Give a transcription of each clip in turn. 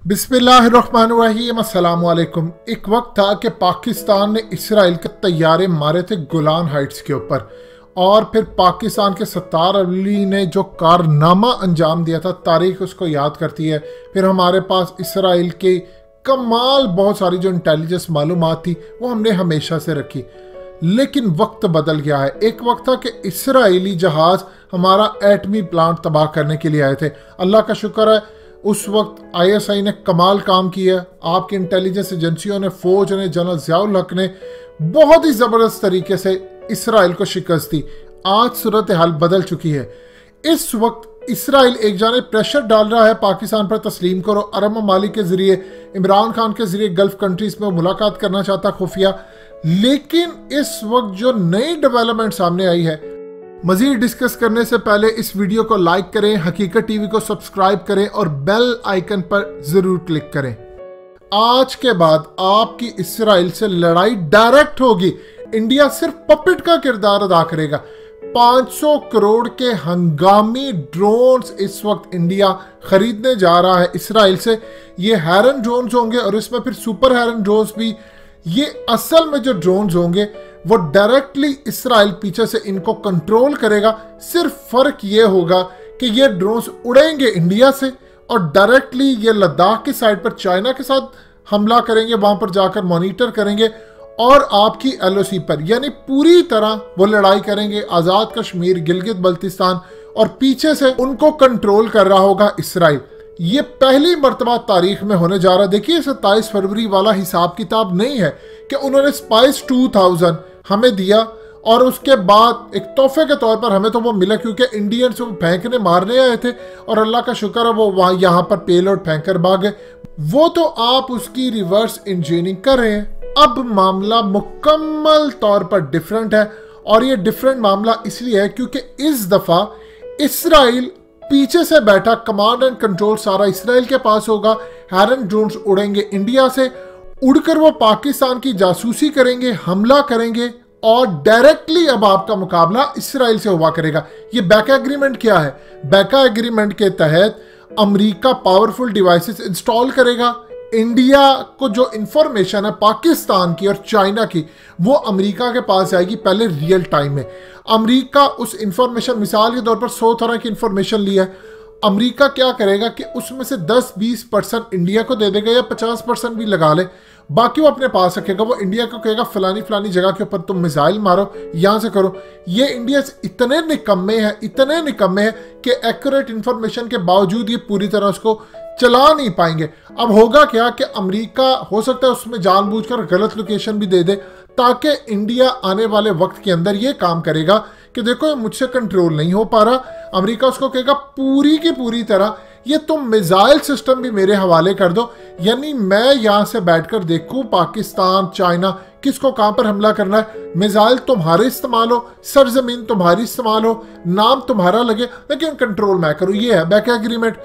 बिस्मिल्लाहिर्रहमानिर्रहीम, अस्सलाम वालेकुम। एक वक्त था कि पाकिस्तान ने इसराइल के तैयारे मारे थे गोलान हाइट्स के ऊपर, और फिर पाकिस्तान के सत्तार अली ने जो कारनामा अंजाम दिया था, तारीख उसको याद करती है। फिर हमारे पास इसराइल की कमाल बहुत सारी जो इंटेलिजेंस मालूमात थी वो हमने हमेशा से रखी, लेकिन वक्त बदल गया है। एक वक्त था कि इसराइली जहाज़ हमारा एटमी प्लांट तबाह करने के लिए आए थे। अल्लाह का शुक्र है उस वक्त आईएसआई ने कमाल काम किया, आपकी इंटेलिजेंस एजेंसियों ने, फौज ने, जनरल ज़ियाउल हक ने बहुत ही ज़बरदस्त तरीके से इसराइल को शिकस्त दी। आज सूरत हाल बदल चुकी है। इस वक्त इसराइल एक जाने प्रेशर डाल रहा है पाकिस्तान पर, तस्लीम करो। अरब ममालिक के ज़रिए, इमरान खान के ज़रिए गल्फ़ कंट्रीज़ में मुलाकात करना चाहता खुफिया। लेकिन इस वक्त जो नई डेवलपमेंट सामने आई है, मजीद डिस्कस करने से पहले इस वीडियो को लाइक करें, हकीकत टीवी को सब्सक्राइब करें और बेल आइकन पर जरूर क्लिक करें। आज के बाद आपकी इसराइल से लड़ाई डायरेक्ट होगी। इंडिया सिर्फ पपेट का किरदार अदा करेगा। 500 करोड़ के हंगामी ड्रोन्स इस वक्त इंडिया खरीदने जा रहा है इसराइल से। ये हैरन ड्रोन्स होंगे और इसमें फिर सुपर हैरन ड्रोन्स भी। ये असल में जो ड्रोन्स होंगे वो डायरेक्टली इसराइल पीछे से इनको कंट्रोल करेगा। सिर्फ फर्क ये होगा कि ये ड्रोन्स उड़ेंगे इंडिया से और डायरेक्टली ये लद्दाख की साइड पर चाइना के साथ हमला करेंगे, वहां पर जाकर मॉनिटर करेंगे और आपकी एलओसी पर, यानी पूरी तरह वो लड़ाई करेंगे आज़ाद कश्मीर, गिलगित बल्तिस्तान, और पीछे से उनको कंट्रोल कर रहा होगा इसराइल। ये पहली मर्तबा तारीख में होने जा रहा है। देखिए 27 फरवरी वाला हिसाब किताब नहीं है कि उन्होंने स्पाइस 2000 हमें दिया और उसके बाद एक तोहफे के तौर पर हमें तो वो मिला क्योंकि इंडियंस वो फेंकने मारने आए थे और अल्लाह का शुक्र है वो वहाँ यहाँ पर पेलोड फेंक कर भाग गए। वो तो आप उसकी रिवर्स इंजीनियरिंग कर रहे हैं। अब मामला मुकम्मल तौर पर डिफरेंट है, और ये डिफरेंट मामला इसलिए है क्योंकि इस दफ़ा इसराइल पीछे से बैठा, कमांड एंड कंट्रोल सारा इसराइल के पास होगा। हैरन ड्रोन्स उड़ेंगे इंडिया से, उड़कर वो पाकिस्तान की जासूसी करेंगे, हमला करेंगे और डायरेक्टली अब आपका मुकाबला इसराइल से हुआ करेगा। ये बैका एग्रीमेंट क्या है? बैका एग्रीमेंट के तहत अमेरिका पावरफुल डिवाइसेस इंस्टॉल करेगा। इंडिया को जो इंफॉर्मेशन है पाकिस्तान की और चाइना की, वो अमेरिका के पास आएगी पहले रियल टाइम में। अमेरिका उस इंफॉर्मेशन, मिसाल के तौर पर 100 तरह की इंफॉर्मेशन ली है, अमेरिका क्या करेगा कि उसमें से 10-20% इंडिया को दे देगा या 50% भी लगा ले, बाकी वो अपने पास रखेगा। वो इंडिया को कहेगा फलानी फलानी जगह के ऊपर तुम मिसाइल मारो, यहाँ से करो। ये इंडिया से इतने निकम्मे हैं कि एक्यूरेट इंफॉर्मेशन के बावजूद ये पूरी तरह उसको चला नहीं पाएंगे। अब होगा क्या कि अमेरिका हो सकता है उसमें जानबूझकर गलत लोकेशन भी दे दे, ताकि इंडिया आने वाले वक्त के अंदर ये काम करेगा कि देखो मुझसे कंट्रोल नहीं हो पा रहा। अमेरिका उसको कहेगा पूरी की पूरी तरह ये तुम मिसाइल सिस्टम भी मेरे हवाले कर दो, यानी मैं यहाँ से बैठकर देखूं पाकिस्तान, चाइना किसको कहाँ पर हमला करना है। मिसाइल तुम्हारे इस्तेमाल हो, सरजमीन तुम्हारी इस्तेमाल हो, नाम तुम्हारा लगे, लेकिन कंट्रोल मैं करूँ। ये है बैका एग्रीमेंट।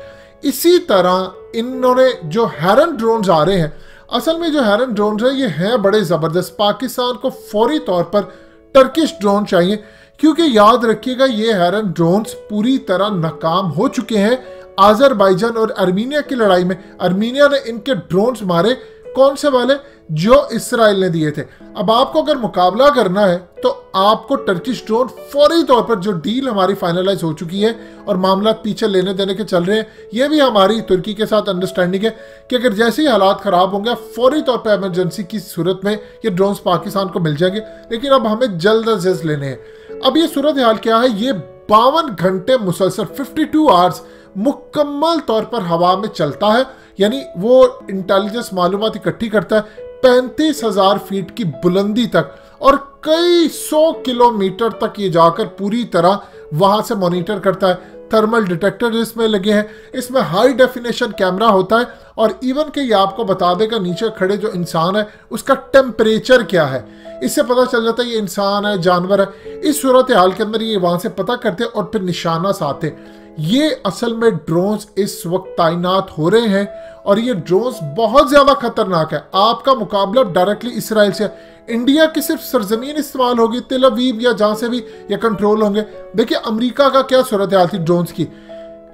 इसी तरह इन्होंने जो हैरन ड्रोन्स आ रहे हैं, असल में जो हैरन ड्रोन्स है ये हैं बड़े ज़बरदस्त। पाकिस्तान को फौरी तौर पर टर्किश ड्रोन चाहिए, क्योंकि याद रखिएगा ये हैरन ड्रोन्स पूरी तरह नाकाम हो चुके हैं आज़रबाईजान और आर्मीनिया की लड़ाई में। आर्मीनिया ने इनके ड्रोन्स मारे, कौन से वाले? जो इसराइल ने दिए थे। अब आपको अगर मुकाबला करना है तो आपको टर्किश ड्रोन फौरी तौर पर, जो डील हमारी फाइनलाइज हो चुकी है और मामला पीछे लेने देने के चल रहे हैं, ये भी हमारी तुर्की के साथ अंडरस्टैंडिंग है कि अगर जैसे ही हालात खराब होंगे फौरी तौर पर इमरजेंसी की सूरत में ये ड्रोन्स पाकिस्तान को मिल जाएंगे। लेकिन अब हमें जल्द अज जल्द लेने हैं। अब ये सूरत हाल क्या है? ये 52 घंटे मुसलसल 52 आवर्स मुकम्मल तौर पर हवा में चलता है, यानी वो इंटेलिजेंस मालूमात इकट्ठी करता है 35,000 फीट की बुलंदी तक, और कई 100 किलोमीटर तक ये जाकर पूरी तरह वहां से मॉनिटर करता है। थर्मल डिटेक्टर इसमें लगे हैं, इसमें हाई डेफिनेशन कैमरा होता है, और इवन के ये आपको बता देगा नीचे खड़े जो इंसान है उसका टेम्परेचर क्या है। इससे पता चल जाता है ये इंसान है, जानवर है। इस सूरत हाल के अंदर ये वहां से पता करते और फिर निशाना साधते। ये असल में ड्रोन्स इस वक्त तैनात हो रहे हैं और ये ड्रोन्स बहुत ज्यादा खतरनाक है। आपका मुकाबला डायरेक्टली इसराइल से। इंडिया की सिर्फ सरजमीन इस्तेमाल होगी, तेल अवीव या जहां से भी ये कंट्रोल होंगे। देखिए अमेरिका का क्या सूरत हाल थी ड्रोन्स की।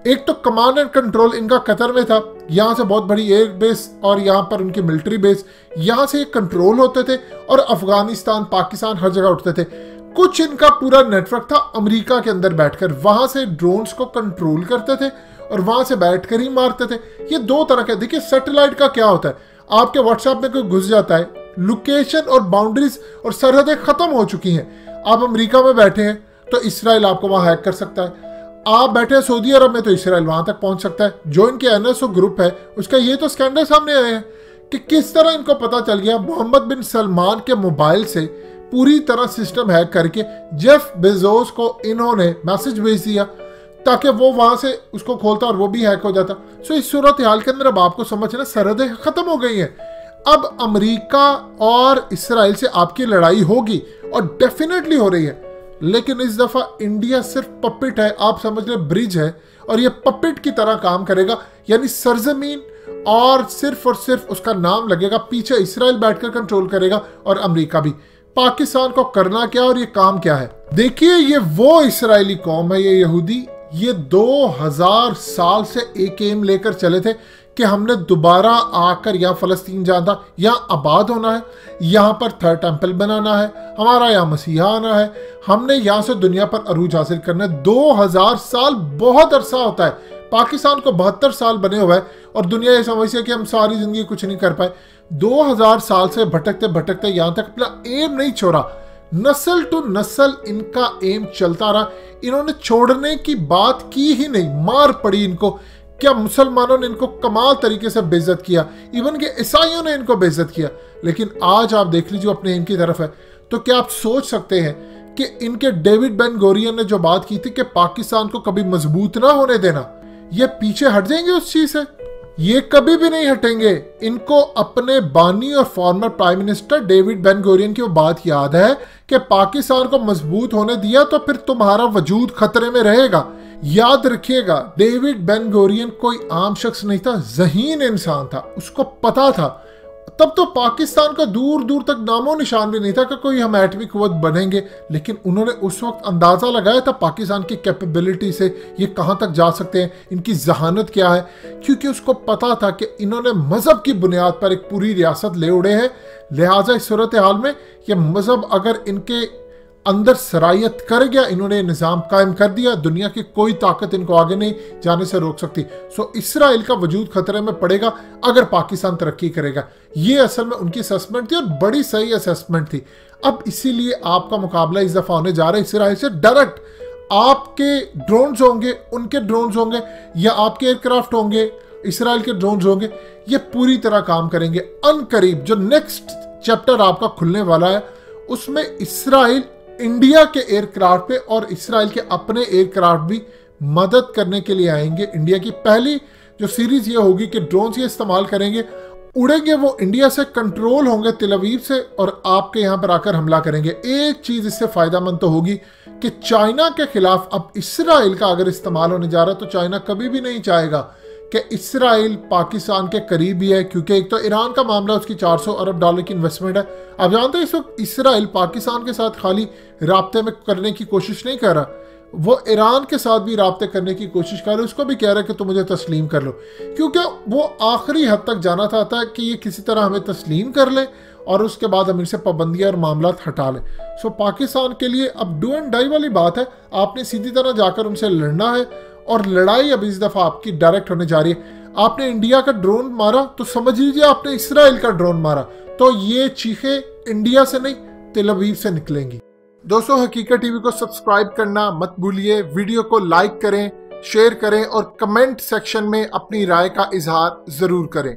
एक तो कमांड एंड कंट्रोल इनका कतर में था, यहाँ से बहुत बड़ी एयर बेस और यहाँ पर उनकी मिलिट्री बेस, यहाँ से कंट्रोल होते थे और अफगानिस्तान पाकिस्तान हर जगह उठते थे। कुछ इनका पूरा नेटवर्क था अमेरिका के अंदर बैठकर, वहां से ड्रोन्स को कंट्रोल करते थे और वहां से बैठकर ही मारते थे। ये दो तरह के, देखिए सैटेलाइट का क्या होता है, आपके व्हाट्सएप में कोई घुस जाता है, लोकेशन और बाउंड्रीज और सरहदें खत्म हो चुकी हैं। आप अमेरिका में बैठे हैं तो इसराइल आपको वहां हैक कर सकता है, आप बैठे हैं सऊदी अरब में तो इसराइल वहां तक पहुंच सकता है। जो इनके एनएसओ ग्रुप है उसका ये तो स्कैंडल सामने आए हैं कि किस तरह इनको पता चल गया मोहम्मद बिन सलमान के मोबाइल से पूरी तरह सिस्टम हैक करके जेफ बेजोस को इन्होंने मैसेज भेज दिया ताकि वो वहां से उसको खोलता और वो भी हैक हो जाता। सो इस सूरत हाल के अंदर अब आपको समझना सरहदें खत्म हो गई हैं। अब अमेरिका और इसराइल से आपकी लड़ाई होगी और डेफिनेटली हो रही है, लेकिन इस दफा इंडिया सिर्फ पपिट है, आप समझ ले ब्रिज है, और ये पपिट की तरह काम करेगा, यानी सरजमीन और सिर्फ उसका नाम लगेगा, पीछे इसराइल बैठकर कंट्रोल करेगा और अमेरिका भी। पाकिस्तान को करना क्या और ये काम क्या है, देखिए ये वो इसराइली कौम है, ये यहूदी, ये 2000 साल से एक एम लेकर चले थे कि हमने दोबारा आकर यहाँ फलस्तीन जाना, यहाँ आबाद होना है, यहाँ पर थर्ड टेम्पल बनाना है, हमारा यहाँ मसीहा आना है, हमने यहाँ से दुनिया पर अरूज हासिल करना है। 2000 साल बहुत अरसा होता है, पाकिस्तान को 72 साल बने हुए है और दुनिया ये समझती है कि हम सारी जिंदगी कुछ नहीं कर पाए। 2000 साल से भटकते भटकते यहाँ तक अपना एम नहीं छोड़ा, नस्ल टू नस्ल इनका एम चलता रहा, इन्होंने छोड़ने की बात की ही नहीं, मार पड़ी इनको। क्या मुसलमानों ने इनको कमाल तरीके से बेइज्जत किया, इवन के ईसाइयों ने इनको बेइज्जत किया, लेकिन आज आप देख लीजिए अपने एम की तरफ है। तो क्या आप सोच सकते हैं कि इनके डेविड बेन गोरियन ने जो बात की थी कि पाकिस्तान को कभी मजबूत ना होने देना, ये पीछे हट जाएंगे उस चीज से? ये कभी भी नहीं हटेंगे। इनको अपने बानी और former prime minister David Ben Gurion की वो बात याद है कि पाकिस्तान को मजबूत होने दिया तो फिर तुम्हारा वजूद खतरे में रहेगा। याद रखिएगा, डेविड बेन गोरियन कोई आम शख्स नहीं था, ज़हीन इंसान था, उसको पता था। तब तो पाकिस्तान का दूर दूर तक नामो निशान भी नहीं था कि कोई हम एटमी कुव्वत बनेंगे, लेकिन उन्होंने उस वक्त अंदाजा लगाया था पाकिस्तान की कैपेबिलिटी से ये कहां तक जा सकते हैं, इनकी जहानत क्या है, क्योंकि उसको पता था कि इन्होंने मजहब की बुनियाद पर एक पूरी रियासत ले उड़े हैं। लिहाजा इस सूरत हाल में ये मजहब अगर इनके अंदर सरायत कर गया, इन्होंने निज़ाम कायम कर दिया, दुनिया की कोई ताकत इनको आगे नहीं जाने से रोक सकती। सो इसराइल का वजूद खतरे में पड़ेगा अगर पाकिस्तान तरक्की करेगा। ये असल में उनकी असेसमेंट थी और बड़ी सही असेसमेंट थी। अब इसीलिए आपका मुकाबला इस दफा होने जा रहा है इसराइल से डायरेक्ट। आपके ड्रोन्स होंगे, उनके ड्रोन्स होंगे, या आपके एयरक्राफ्ट होंगे, इसराइल के ड्रोन्स होंगे, ये पूरी तरह काम करेंगे। अनकरीब जो नेक्स्ट चैप्टर आपका खुलने वाला है उसमें इसराइल इंडिया के एयरक्राफ्ट पे और इसराइल के अपने एयरक्राफ्ट भी मदद करने के लिए आएंगे। इंडिया की पहली जो सीरीज ये होगी कि ड्रोन्स ये इस्तेमाल करेंगे, उड़ेंगे, वो इंडिया से कंट्रोल होंगे तेल अवीव से और आपके यहाँ पर आकर हमला करेंगे। एक चीज इससे फायदेमंद तो होगी कि चाइना के खिलाफ अब इसराइल का अगर इस्तेमाल होने जा रहा है तो चाइना कभी भी नहीं चाहेगा कि इसराइल पाकिस्तान के करीब ही है, क्योंकि एक तो ईरान का मामला, उसकी $400 अरब की इन्वेस्टमेंट है। आप जानते हैं इस वक्त इसराइल पाकिस्तान के साथ खाली राब्ते में करने की कोशिश नहीं कर रहा, वो ईरान के साथ भी राब्ते करने की कोशिश कर रहे, उसको भी कह रहे हैं कि तुम मुझे तस्लीम कर लो, क्योंकि वो आखिरी हद तक जाना चाहता है कि ये किसी तरह हमें तस्लीम कर ले और उसके बाद हम इनसे पाबंदियां और मामला हटा लें। सो पाकिस्तान के लिए अब डू एंड डाई वाली बात है, आपने सीधी तरह जाकर उनसे लड़ना है और लड़ाई अब इस दफा आपकी डायरेक्ट होने जा रही है। आपने इंडिया का ड्रोन मारा तो समझ लीजिए आपने इसराइल का ड्रोन मारा, तो ये चीखें इंडिया से नहीं तेल अवीव से निकलेंगी। दोस्तों, हकीकत टीवी को सब्सक्राइब करना मत भूलिए, वीडियो को लाइक करें, शेयर करें और कमेंट सेक्शन में अपनी राय का इजहार जरूर करें।